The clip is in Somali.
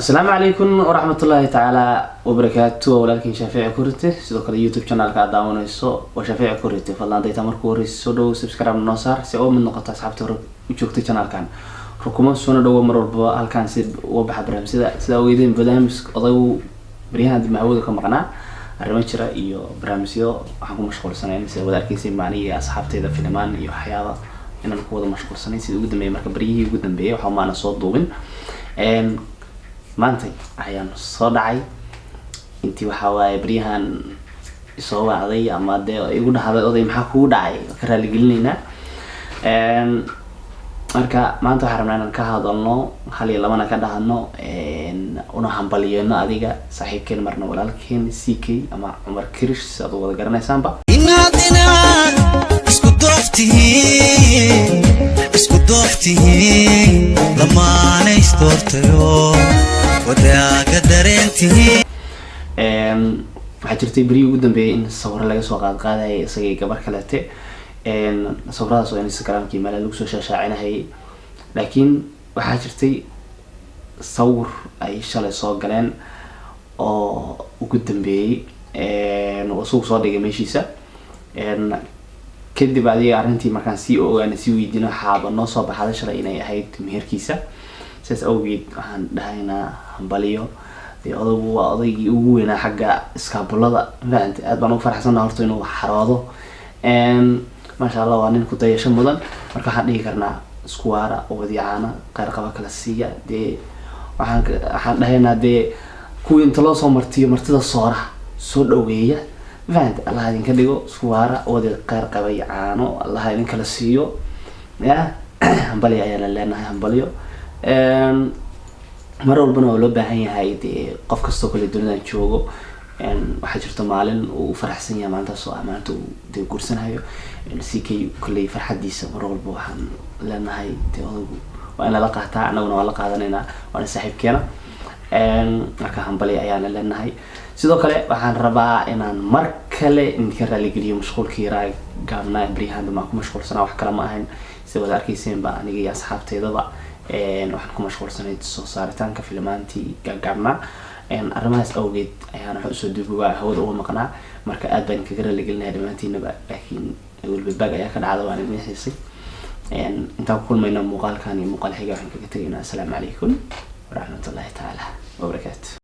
السلام عليكم ورحمة الله تعالى وبركاته. ولكن شافعي كورتي سيدو كلا يوتيوب channel ka daawanayso oo Shafii Kurite fadlan dayta markuu horiso dhow subscribe noo saar si oo mid noqoto asxaabta hore u joogta channelkan rukumo soo dhow mar walba halkan si oo baxa barnaamij sida weydeen barnaamij odaw bariyahan dib maawada ka maqnaa arrimo jira iyo barnaamijyo waxaan ku mashquulsanayn sida wada arkaysiin maaniga asxaabteeda filmaan iyo waxyaabo inaan ku wada mashquulsanayn sida ugu dambeeyay marka bariyihii ugu dambeeyay waxa maana soo duubin maanta ayaan soo dhacay intii waxa waaye bariyahan soo wacday ama igu dhahday oday maxaa kugu dhacay ka raali gelinayna marka maanta waxaan rabnaa inaan ka hadalno hal iyo labana ka dhahano una hambalyeeno adiga saaxiibkeen marna walaalkeen CK ama Umar Kirish sidoo wada garanaysaanba inaadina isku dooftihiin lamaana isdoortayo wadaaga dareentihiin waxaa jirtay bari ugu dambeeyay in sawir laga soo qaadayay isagay gabar kaleete sawiradaas oo Instagram-kii meel lagu soo shaashacinahay laakiin waxaa jirtay sawir ay shalay soo galeen oo ugu dambeeyay oo soo dhigay meeshiisa kadib adiga arintii markaan si ogaanay si weydiino xaaba noo soo baxday shalay inay ahayd meherkiisa saas awgeed waxaan dhahaynaa hambaliyo odagu waa odaygii ugu weynaa xagga iskaabulada maanta aad baan ugu faraxsanahay horta inuu xaroodo ma sha Allah waa nin ku dayasho mudan marka waxaan dhihi karnaa isku waara oo wadiicana qaar qaba kala siiya waxaan dhahaynaa kuwii inta loo soo martiyo martida soora soo dhaweeya فهمت الله هذين كديو سوارة ودي قير قبي عانو الله هذين كلا سيو يا همبلي عيال لنا همبليو مرة ربنا ولو بهاي هاي قف كستو كل الدنيا نشوفه وحجرت مالن وفرح سنيا ما أنت سواء ما أنتو دي كورسن هايو CK كل فرح ديسة مرة ربنا لنا هاي وأنا لقاها أنا ونلقاها أنا وأنا سحب كنا marka hambali ayaan leenahay sidoo kale waxaan rabaa inaan mar kale idinka raali geliyo mashquulkii gaabnaa bariyahan ma ku mashquulsanaa wax kale ma ahayn sida wada arkayseen ba aniga iyo asxaabteedaba waxaan ku mashquulsanayd soo saaritaanka filmaantii gaabnaa arrimahaas awgeed ayaan wax soo duubay hawada uga maqnaa marka aad baan kaga raali gelinahay dhamaantiinaba laakiin walba ayaa ka dhacday waan idin xiisay inta ku kulmayna muuqaalkan iyo muuqaal xiga waxaan kaga tagaynaa assalaamu calaykum ورحمة الله تعالى وبركاته.